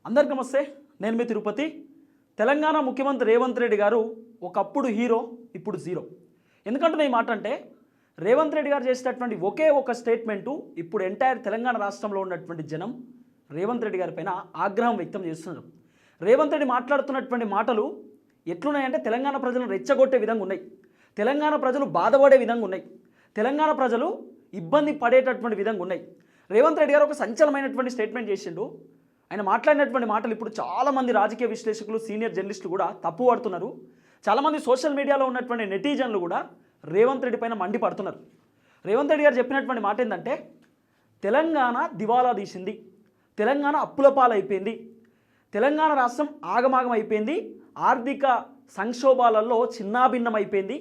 అందరికీ నమస్తే. నేను మీ తిరుపతి. తెలంగాణ ముఖ్యమంత్రి రేవంత్ రెడ్డి గారు ఒకప్పుడు హీరో, ఇప్పుడు జీరో. ఎందుకంటే ఈ మాట అంటే రేవంత్ రెడ్డి గారు చేసేటటువంటి ఒకే ఒక స్టేట్మెంటు ఇప్పుడు ఎంటైర్ తెలంగాణ రాష్ట్రంలో ఉన్నటువంటి జనం రేవంత్ రెడ్డి గారి పైన ఆగ్రహం వ్యక్తం చేస్తున్నారు. రేవంత్ రెడ్డి మాట్లాడుతున్నటువంటి మాటలు ఎట్లున్నాయంటే తెలంగాణ ప్రజలను రెచ్చగొట్టే విధంగా ఉన్నాయి, తెలంగాణ ప్రజలు బాధపడే విధంగా ఉన్నాయి, తెలంగాణ ప్రజలు ఇబ్బంది పడేటటువంటి విధంగా ఉన్నాయి. రేవంత్ రెడ్డి గారు ఒక సంచలనమైనటువంటి స్టేట్మెంట్ చేసిండు. ఆయన మాట్లాడినటువంటి మాటలు ఇప్పుడు చాలామంది రాజకీయ విశ్లేషకులు, సీనియర్ జర్నలిస్టులు కూడా తప్పు పడుతున్నారు. చాలామంది సోషల్ మీడియాలో ఉన్నటువంటి నెటిజన్లు కూడా రేవంత్ రెడ్డి పైన మండిపడుతున్నారు. రేవంత్ రెడ్డి గారు చెప్పినటువంటి మాట ఏంటంటే తెలంగాణ దివాలా తీసింది, తెలంగాణ అప్పుల పాలైపోయింది, తెలంగాణ రాష్ట్రం ఆగమాగం అయిపోయింది, ఆర్థిక సంక్షోభాలలో చిన్నాభిన్నం అయిపోయింది.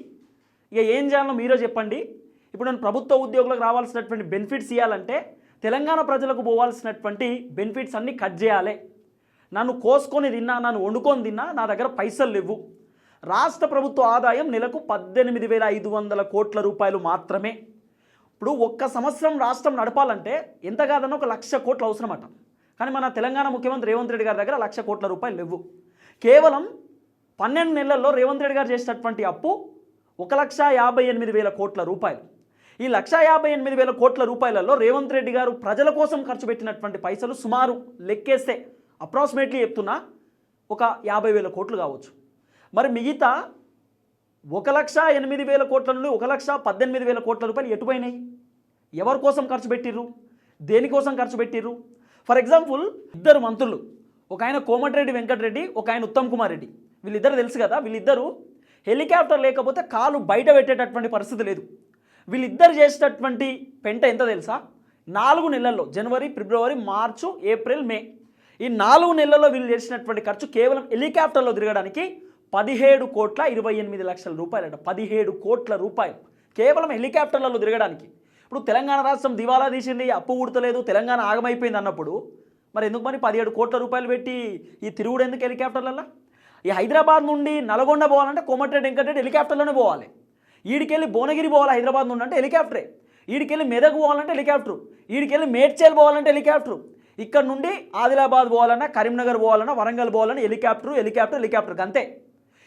ఇక ఏం చేయాలో మీరే చెప్పండి. ఇప్పుడు నేను ప్రభుత్వ ఉద్యోగులకు రావాల్సినటువంటి బెనిఫిట్స్ ఇవ్వాలంటే తెలంగాణ ప్రజలకు పోవాల్సినటువంటి బెనిఫిట్స్ అన్నీ కట్ చేయాలి. నన్ను కోసుకొని తిన్నా, నన్ను వండుకొని తిన్నా, నా దగ్గర పైసలు లేవు. రాష్ట్ర ప్రభుత్వ ఆదాయం నెలకు 18,500 కోట్ల రూపాయలు మాత్రమే. ఇప్పుడు ఒక్క సంవత్సరం రాష్ట్రం నడపాలంటే ఎంత కాదన్నా 1,00,000 కోట్లు అవసరమట. కానీ మన తెలంగాణ ముఖ్యమంత్రి రేవంత్ రెడ్డి గారి దగ్గర 1,00,000 కోట్ల రూపాయలు లేవు. కేవలం 12 నెలల్లో రేవంత్ రెడ్డి గారు చేసినటువంటి అప్పు 1,58,000 కోట్ల రూపాయలు. ఈ 1,58,000 కోట్ల రూపాయలలో రేవంత్ రెడ్డి గారు ప్రజల కోసం ఖర్చు పెట్టినటువంటి పైసలు సుమారు లెక్కేస్తే అప్రాక్సిమేట్లీ చెప్తున్నా ఒక 50,000 కోట్లు కావచ్చు. మరి మిగతా 1,08,000 కోట్ల నుండి 1,18,000 కోట్ల రూపాయలు ఎటుపోయినాయి? ఎవరి కోసం ఖర్చు పెట్టిర్రు? దేనికోసం ఖర్చు పెట్టిర్రు? ఫర్ ఎగ్జాంపుల్, ఇద్దరు మంత్రులు, ఒక ఆయన కోమటిరెడ్డి వెంకటరెడ్డి, ఒక ఆయన ఉత్తమ్ కుమార్ రెడ్డి. వీళ్ళిద్దరు తెలుసు కదా, వీళ్ళిద్దరూ హెలికాప్టర్ లేకపోతే కాలు బయట పెట్టేటటువంటి పరిస్థితి లేదు. వీళ్ళిద్దరు చేసేటటువంటి పెంట ఎంత తెలుసా? 4 నెలల్లో, జనవరి, ఫిబ్రవరి, మార్చు, ఏప్రిల్, మే, ఈ 4 నెలల్లో వీళ్ళు చేసినటువంటి ఖర్చు కేవలం హెలికాప్టర్లో తిరగడానికి 17,28,00,000 రూపాయలట. 17 కోట్ల రూపాయలు కేవలం హెలికాప్టర్లలో తిరగడానికి. ఇప్పుడు తెలంగాణ రాష్ట్రం దివాలా తీసింది, అప్పు ఊడతలేదు, తెలంగాణ ఆగమైపోయింది అన్నప్పుడు మరి ఎందుకు 17 కోట్ల రూపాయలు పెట్టి ఈ తిరుగుడు ఎందుకు హెలికాప్టర్లలో? ఈ హైదరాబాద్ నుండి నల్గొండ పోవాలంటే కోమటిరెడ్డి వెంకటరెడ్డి హెలికాప్టర్లోనే పోవాలి. ఈడికెళ్ళి భువనగిరి పోవాలి హైదరాబాద్ నుండి అంటే హెలికాప్టరే. ఈడికెళ్ళి మెదక్ పోవాలంటే హెలికాప్టరు. ఈడికెళ్ళి మేడ్చల్ పోవాలంటే హెలికాప్టరు. ఇక్కడ నుండి ఆదిలాబాద్ పోవాలన్నా, కరీంనగర్ పోవాలన్నా, వరంగల్ పోవాలన్నా హెలికాప్టర్ అంతే.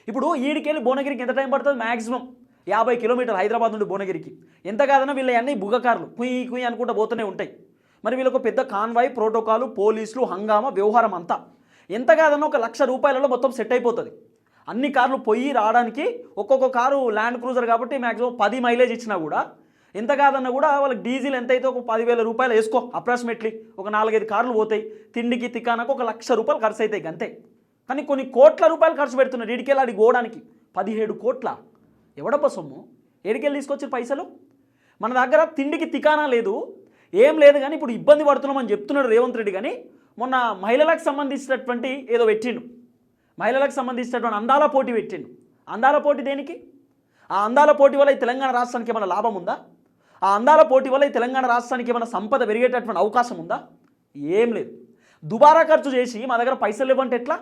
ఇప్పుడు ఈడికెళ్ళి భువనగిరికి ఎంత టైం పడుతుంది? మ్యాక్సిమం 50 కిలోమీటర్లు హైదరాబాద్ నుండి భువనగిరికి. ఎంత కాదన్నా వీళ్ళ అన్నీ బుగ్గకార్లు కుయ్యి కుయ్యి అనుకుంటూ పోతూనే ఉంటాయి. మరి వీళ్ళకు పెద్ద కాన్వాయ్, ప్రోటోకాలు, పోలీసులు, హంగామా, వ్యవహారం అంతా ఎంత కాదన్నా 1,00,000 రూపాయలలో మొత్తం సెట్ అయిపోతుంది. అన్ని కార్లు పోయి రావడానికి, ఒక్కొక్క కారు ల్యాండ్ క్రూజర్ కాబట్టి మ్యాక్సిమం 10 మైలేజ్ ఇచ్చినా కూడా ఎంత కాదన్నా కూడా వాళ్ళకి డీజిల్ ఎంతైతే ఒక 10,000 రూపాయలు వేసుకో, అప్రాక్సిమేట్లీ ఒక 4-5 కార్లు పోతాయి. తిండికి తిక్కానకు 1,00,000 రూపాయలు ఖర్చు అవుతాయి అంతే. కానీ కొన్ని కోట్ల రూపాయలు ఖర్చు పెడుతున్నారు ఈడికెళ్ళి ఆడికి పోవడానికి. 17 కోట్ల ఎవడప్ప సొమ్ము? ఏడికెళ్ళి తీసుకొచ్చిన పైసలు? మన దగ్గర తిండికి తికానా లేదు, ఏం లేదు. కానీ ఇప్పుడు ఇబ్బంది పడుతున్నామని చెప్తున్నాడు రేవంత్ రెడ్డి. కానీ మొన్న మహిళలకు సంబంధించినటువంటి ఏదో పెట్టిండు, మహిళలకు సంబంధించినటువంటి అందాల పోటీ పెట్టిండు. అందాల పోటీ దేనికి? ఆ అందాల పోటీ వల్ల ఈ తెలంగాణ రాష్ట్రానికి ఏమైనా లాభం ఉందా? ఆ అందాల పోటీ వల్ల ఈ తెలంగాణ రాష్ట్రానికి ఏమైనా సంపద పెరిగేటటువంటి అవకాశం ఉందా? ఏం లేదు. దుబారా ఖర్చు చేసి మా దగ్గర పైసలు ఇవ్వంటే ఎట్లా?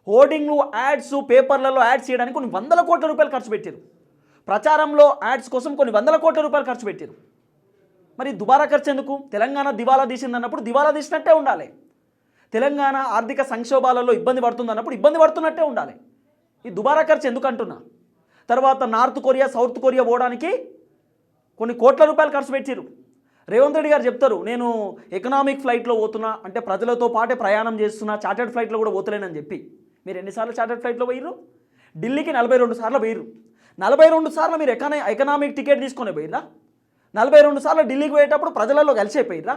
హోర్డింగ్లు, యాడ్స్, పేపర్లలో యాడ్స్ చేయడానికి కొన్ని 100 కోట్ల రూపాయలు ఖర్చు పెట్టారు. ప్రచారంలో యాడ్స్ కోసం కొన్ని 100 కోట్ల రూపాయలు ఖర్చు పెట్టారు. మరి దుబారా ఖర్చు ఎందుకు? తెలంగాణ దివాలా తీసింది అన్నప్పుడు దివాలా తీసినట్టే ఉండాలి. తెలంగాణ ఆర్థిక సంక్షోభాలలో ఇబ్బంది పడుతుంది అన్నప్పుడు ఇబ్బంది పడుతున్నట్టే ఉండాలి. ఈ దుబారా ఖర్చు ఎందుకు అంటున్నా? తర్వాత నార్త్ కొరియా, సౌత్ కొరియా పోవడానికి కొన్ని కోట్ల రూపాయలు ఖర్చు పెట్టారు. రేవంత్ రెడ్డి గారు చెప్తారు, నేను ఎకనామిక్ ఫ్లైట్లో పోతున్నా అంటే ప్రజలతో పాటే ప్రయాణం చేస్తున్నా, చార్టర్డ్ ఫ్లైట్లో కూడా పోతలేనని చెప్పి. మీరు ఎన్నిసార్లు చార్టర్డ్ ఫ్లైట్లో పోయిర్రు? ఢిల్లీకి 42 సార్లు పోయిర్రు. 42 సార్లు మీరు ఎకనామిక్ టికెట్ తీసుకొని పోయిర్రా? 42 సార్లు ఢిల్లీకి పోయేటప్పుడు ప్రజలలో కలిసిపోయిర్రా?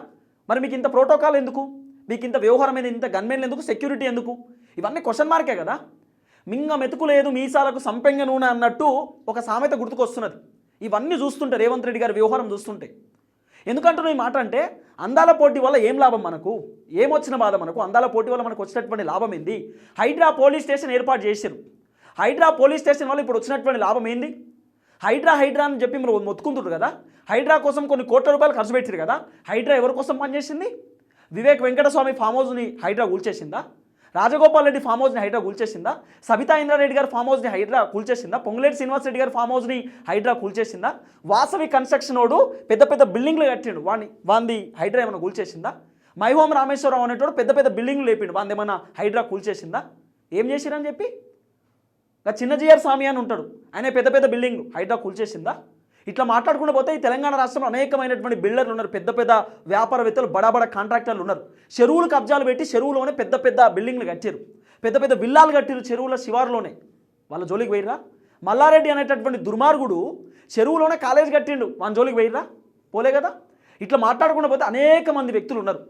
మరి మీకు ఇంత ప్రోటోకాల్ ఎందుకు? మీకు ఇంత వ్యవహారం మీద ఇంత గన్మెన్లు ఎందుకు? సెక్యూరిటీ ఎందుకు? ఇవన్నీ క్వశ్చన్ మార్కే కదా. మింగ మెతుకు లేదు మీసాలకు సంపెంగ నూనె అన్నట్టు ఒక సామెత గుర్తుకొస్తున్నది ఇవన్నీ చూస్తుంటే, రేవంత్ రెడ్డి గారి వ్యవహారం చూస్తుంటే. ఎందుకంటున్నా ఈ మాట అంటే అందాల పోటీ వల్ల ఏం లాభం మనకు? ఏమొచ్చిన బాధ మనకు? అందాల పోటీ వల్ల మనకు వచ్చినటువంటి లాభం ఏంది? హైడ్రా పోలీస్ స్టేషన్ ఏర్పాటు చేశారు. హైడ్రా పోలీస్ స్టేషన్ వల్ల ఇప్పుడు వచ్చినటువంటి లాభం ఏంది? హైడ్రా అని చెప్పి మీరు మొత్తుకుంటున్నారు కదా. హైడ్రా కోసం కొన్ని కోట్ల రూపాయలు ఖర్చు పెట్టారు కదా. హైడ్రా ఎవరి కోసం పనిచేసింది? వివేక్ వెంకటస్వామి ఫామ్ హౌస్ని హైడ్రా కూల్చేసిందా? రాజగోపాల్ రెడ్డి ఫామ్ హౌస్ని హైడ్రా కూల్చేసిందా? సబితా ఇంద్రారెడ్డి గారి ఫామ్ హౌస్ని హైడ్రా కూల్చేసిందా? పొంగులేటి శ్రీనివాస్ రెడ్డి గారి ఫామ్ హౌస్ని హైడ్రా కూల్చేసిందా? వాసవి కన్స్ట్రక్షన్ వాడు పెద్ద పెద్ద బిల్డింగ్లు కట్టిండు, వాంది హైడ్రా ఏమైనా కూల్చేసిందా? మైహోం రామేశ్వరరావు అనేటోడు పెద్ద పెద్ద బిల్డింగ్లు లేపిండు, వాళ్ళది ఏమన్నా హైడ్రా కూల్చేసిందా? ఏం చేసిరని చెప్పి? చిన్న జిఆర్ స్వామి అని ఉంటాడు, ఆయన పెద్ద పెద్ద బిల్డింగ్లు హైడ్రా కూల్చేసిందా? ఇట్లా మాట్లాడుకుంటూ పోతే ఈ తెలంగాణ రాష్ట్రంలో అనేకమైనటువంటి బిల్డర్లు ఉన్నారు, పెద్ద పెద్ద వ్యాపారవేత్తలు, బడా కాంట్రాక్టర్లు ఉన్నారు. చెరువులు కబ్జాలు పెట్టి చెరువులోనే పెద్ద పెద్ద బిల్డింగ్లు కట్టారు, పెద్ద పెద్ద విల్లాలు కట్టారు చెరువుల శివారులోనే. వాళ్ళ జోలికి పోయిర్రా? మల్లారెడ్డి అనేటటువంటి దుర్మార్గుడు చెరువులోనే కాలేజ్ కట్టిండు, వాళ్ళ జోలికి పోయిర్రా? పోలే కదా. ఇట్లా మాట్లాడుకుంటూ పోతే అనేక మంది వ్యక్తులు ఉన్నారు.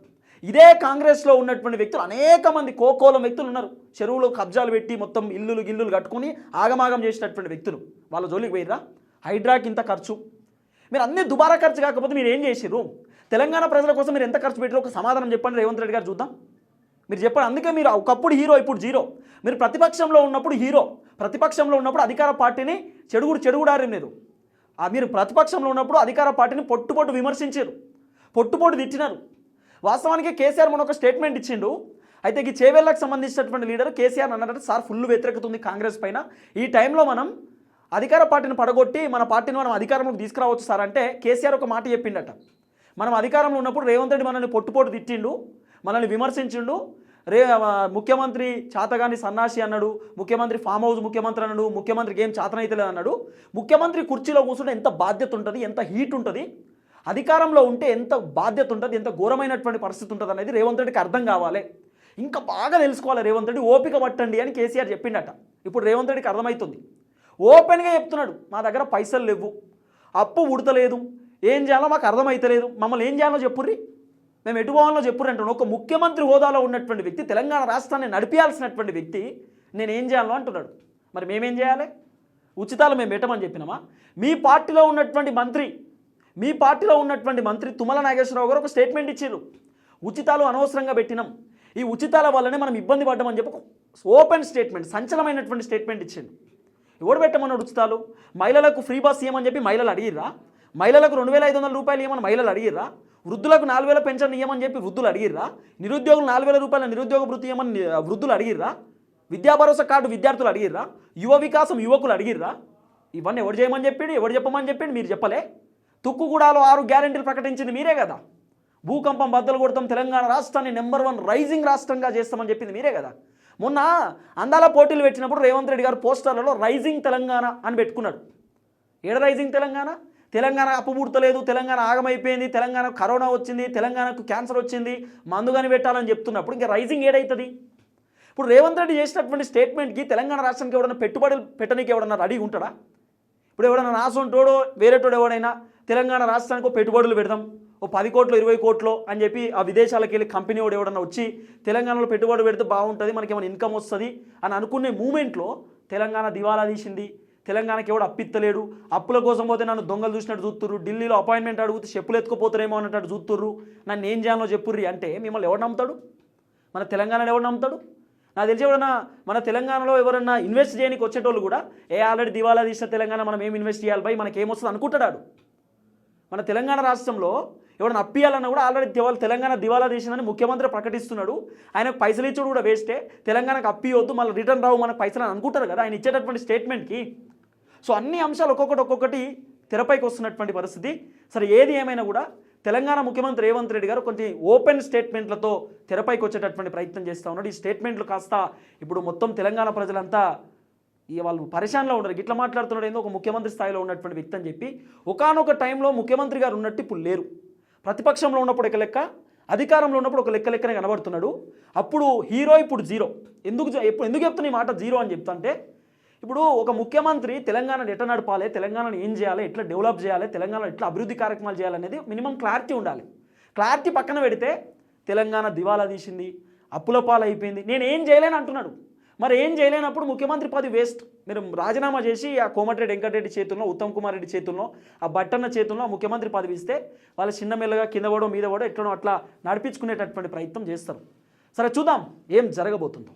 ఇదే కాంగ్రెస్లో ఉన్నటువంటి వ్యక్తులు అనేక మంది కోకోలం వ్యక్తులు ఉన్నారు, చెరువులో కబ్జాలు పెట్టి మొత్తం ఇల్లులు కట్టుకొని ఆగమాగం చేసినటువంటి వ్యక్తులు. వాళ్ళ జోలికి పోయిర్రా? హైడ్రాకి ఇంత ఖర్చు, మీరు అన్నీ దుబారా ఖర్చు కాకపోతే మీరు ఏం చేసిర్రు? తెలంగాణ ప్రజల కోసం మీరు ఎంత ఖర్చు పెట్టారో ఒక సమాధానం చెప్పండి రేవంత్ రెడ్డి గారు, చూద్దాం. మీరు చెప్పండి. అందుకే మీరు ఒకప్పుడు హీరో, ఇప్పుడు జీరో. మీరు ప్రతిపక్షంలో ఉన్నప్పుడు హీరో, ప్రతిపక్షంలో ఉన్నప్పుడు అధికార పార్టీని చెడుగుడారు మీరు. మీరు ప్రతిపక్షంలో ఉన్నప్పుడు అధికార పార్టీని పొట్టు విమర్శించారు, పొట్టు తిట్టినారు. వాస్తవానికి కేసీఆర్ మన ఒక స్టేట్మెంట్ ఇచ్చిండు. అయితే ఈ చేవెళ్ళకు సంబంధించినటువంటి లీడర్ కేసీఆర్ అన్నారంటే, సార్ ఫుల్ వ్యతిరేకత ఉంది కాంగ్రెస్ పైన, ఈ టైంలో మనం అధికార పార్టీని పడగొట్టి మన పార్టీని మనం అధికారంలోకి తీసుకురావచ్చు సార్ అంటే కేసీఆర్ ఒక మాట చెప్పిండట. మనం అధికారంలో ఉన్నప్పుడు రేవంత్ రెడ్డి మనల్ని పొట్టు తిట్టిండు, మనల్ని విమర్శించిండు, ముఖ్యమంత్రి చాతగాని సన్నాసి అన్నాడు, ముఖ్యమంత్రి ఫామ్ హౌస్ ముఖ్యమంత్రి అన్నాడు, ముఖ్యమంత్రికి ఏం చాతనైతలేదు అన్నాడు. ముఖ్యమంత్రి కుర్చీలో కూర్చుంటే ఎంత బాధ్యత ఉంటుంది, ఎంత హీట్ ఉంటుంది, అధికారంలో ఉంటే ఎంత బాధ్యత ఉంటుంది, ఎంత ఘోరమైనటువంటి పరిస్థితి ఉంటుంది అనేది రేవంత్ రెడ్డికి అర్థం కావాలి, ఇంకా బాగా తెలుసుకోవాలి రేవంత్ రెడ్డి, ఓపిక పట్టండి అని కేసీఆర్ చెప్పిండట. ఇప్పుడు రేవంత్ రెడ్డికి అర్థమవుతుంది, ఓపెన్గా చెప్తున్నాడు, మా దగ్గర పైసలు లేవు, అప్పు ఉడతలేదు, ఏం చేయాలో మాకు అర్థమవుతలేదు, మమ్మల్ని ఏం చేయాలో చెప్పుర్రి, మేము ఎటు పోవాలో చెప్పుర్రి అంటున్నాడు. ఒక ముఖ్యమంత్రి హోదాలో ఉన్నటువంటి వ్యక్తి, తెలంగాణ రాష్ట్రాన్ని నడిపించాల్సినటువంటి వ్యక్తి నేను ఏం చేయాలో అంటున్నాడు. మరి మేమేం చేయాలి? ఉచితాలు మేము పెట్టమని చెప్పినామా? మీ పార్టీలో ఉన్నటువంటి మంత్రి తుమ్మల నాగేశ్వరరావు గారు ఒక స్టేట్మెంట్ ఇచ్చారు, ఉచితాలు అనవసరంగా పెట్టినాం, ఈ ఉచితాల వల్లనే మనం ఇబ్బంది పడ్డామని చెప్పి ఓపెన్ స్టేట్మెంట్, సంచలనమైనటువంటి స్టేట్మెంట్ ఇచ్చిండు. ఎవడు పెట్టమన్నాడు ఉచితాలు? మహిళలకు ఫ్రీ బస్ ఇవ్వమని చెప్పి మహిళలు అడిగిర్రా? మహిళలకు 2500 రూపాయలు ఇవ్వమని మహిళలు అడిగిర్రా? వృద్ధులకు 4000 పెన్షన్ ఇవ్వమని చెప్పి వృద్ధులు అడిగిర్రా? నిరుద్యోగులు 4000 రూపాయల నిరుద్యోగ వృత్తి ఇవ్వమని వృద్ధులు అడిగిర్రా? విద్యా భరోసా కార్డు విద్యార్థులు అడిగిర్రా? యువ వికాసం యువకులు అడిగిర్రా? ఇవన్నీ ఎవరు చేయమని చెప్పిండు, ఎవరు చెప్పమని చెప్పిండు? మీరు చెప్పలే. తుక్కుగూడలో 6 గ్యారెంటీలు ప్రకటించింది మీరే కదా. భూకంపం బద్దలు కొడతాం, తెలంగాణ రాష్ట్రాన్ని నెంబర్ 1 రైజింగ్ రాష్ట్రంగా చేస్తామని చెప్పింది మీరే కదా. మొన్న అందాల పోటీలు పెట్టినప్పుడు రేవంత్ రెడ్డి గారు పోస్టర్లలో రైజింగ్ తెలంగాణ అని పెట్టుకున్నాడు. ఏడ రైజింగ్ తెలంగాణ? తెలంగాణ అప్పు పుడతలేదు, తెలంగాణ ఆగమైపోయింది, తెలంగాణ కరోనా వచ్చింది, తెలంగాణకు క్యాన్సర్ వచ్చింది, మందుగాని పెట్టాలని చెప్తున్నప్పుడు ఇంకా రైజింగ్ ఏడవుతుంది? ఇప్పుడు రేవంత్ రెడ్డి చేసినటువంటి స్టేట్మెంట్కి తెలంగాణ రాష్ట్రానికి ఎవడన్నా పెట్టుబడులు పెట్టడానికి ఎవడన్నా రెడీ ఉంటాడా? ఇప్పుడు ఎవడన్నా నాసంటోడో వేరేటోడు ఎవడైనా తెలంగాణ రాష్ట్రానికి పెట్టుబడులు పెడదాం, ఓ 10 కోట్లు 20 కోట్లు అని చెప్పి ఆ విదేశాలకు వెళ్ళి కంపెనీ వాడు ఎవడన్నా వచ్చి తెలంగాణలో పెట్టుబడి పెడితే బాగుంటుంది, మనకి ఏమైనా ఇన్కమ్ వస్తుంది అని అనుకునే మూమెంట్లో తెలంగాణ దివాలా తీసింది, తెలంగాణకి ఎవడు అప్పిత్తలేడు, అప్పుల కోసం పోతే నన్ను దొంగలు చూసినట్టు చూస్తుర్రు, ఢిల్లీలో అపాయింట్మెంట్ అడిగితే చెప్పులు ఎత్తుకుపోతారేమో అన్నట్టు చూస్తుర్రు, నన్ను ఏం చేయాలో చెప్పుర్రి అంటే మిమ్మల్ని ఎవడు నమ్ముతాడు? మన తెలంగాణలో ఎవడు నమ్ముతాడు? నాకు తెలిసి ఎవడన్నా మన తెలంగాణలో ఎవరన్నా ఇన్వెస్ట్ చేయడానికి వచ్చేటోళ్ళు కూడా ఆల్రెడీ దివాలా తీసిన తెలంగాణ మనం ఏం ఇన్వెస్ట్ చేయాలి భయ్, మనకేమొస్తుంది అనుకుంటాడు. మన తెలంగాణ రాష్ట్రంలో ఎవడన్నా అప్పియాలన్నా కూడా ఆల్రెడీ తెలంగాణ దివాలా తీసిందని ముఖ్యమంత్రి ప్రకటిస్తున్నాడు, ఆయనకు పైసలు ఇచ్చుడు కూడా వేస్టే, తెలంగాణకు అప్పియొద్దు మళ్ళీ రిటర్న్ రావు మనకు పైసలు అని అనుకుంటారు కదా ఆయన ఇచ్చేటటువంటి స్టేట్మెంట్కి. సో అన్ని అంశాలు ఒక్కొక్కటి తెరపైకి వస్తున్నటువంటి పరిస్థితి. సరే ఏది ఏమైనా కూడా తెలంగాణ ముఖ్యమంత్రి రేవంత్ రెడ్డి గారు కొంచెం ఓపెన్ స్టేట్మెంట్లతో తెరపైకి వచ్చేటటువంటి ప్రయత్నం చేస్తూ ఉన్నాడు. ఈ స్టేట్మెంట్లు కాస్త ఇప్పుడు మొత్తం తెలంగాణ ప్రజలంతా వాళ్ళు పరిశాన్లో ఉన్నారు, ఇట్లా మాట్లాడుతున్నాడు ఏందో ఒక ముఖ్యమంత్రి స్థాయిలో ఉన్నటువంటి వ్యక్తి అని చెప్పి. ఒకానొక టైంలో ముఖ్యమంత్రి గారు ఉన్నట్టు ఇప్పుడు లేరు, ప్రతిపక్షంలో ఉన్నప్పుడు ఒక లెక్క, అధికారంలో ఉన్నప్పుడు ఒక లెక్కనే కనబడుతున్నాడు. అప్పుడు హీరో, ఇప్పుడు జీరో. ఎందుకు చెప్తున్నా ఈ మాట జీరో అని చెప్తాంటే, ఇప్పుడు ఒక ముఖ్యమంత్రి తెలంగాణను ఎట్లా నడపాలి, తెలంగాణను ఏం చేయాలి, ఎట్లా డెవలప్ చేయాలి, తెలంగాణలో ఎట్లా అభివృద్ధి కార్యక్రమాలు చేయాలనేది మినిమం క్లారిటీ ఉండాలి. క్లారిటీ పక్కన పెడితే తెలంగాణ దివాలా తీసింది, అప్పుల పాలు అయిపోయింది, నేను ఏం చేయలేను అంటున్నాడు. మరి ఏం చేయలేనప్పుడు ముఖ్యమంత్రి పదవి వేస్ట్. మీరు రాజీనామా చేసి ఆ కోమటిరెడ్డి వెంకటరెడ్డి చేతుల్లో, ఉత్తమ్ కుమార్ రెడ్డి చేతుల్లో, ఆ బట్టన్న చేతుల్లో ముఖ్యమంత్రి పదవి ఇస్తే వాళ్ళు చిన్న మెల్లగా కింద పడో మీద పడో ఎట్లనో అట్లా నడిపించుకునేటటువంటి ప్రయత్నం చేస్తారు. సరే చూద్దాం ఏం జరగబోతుందో.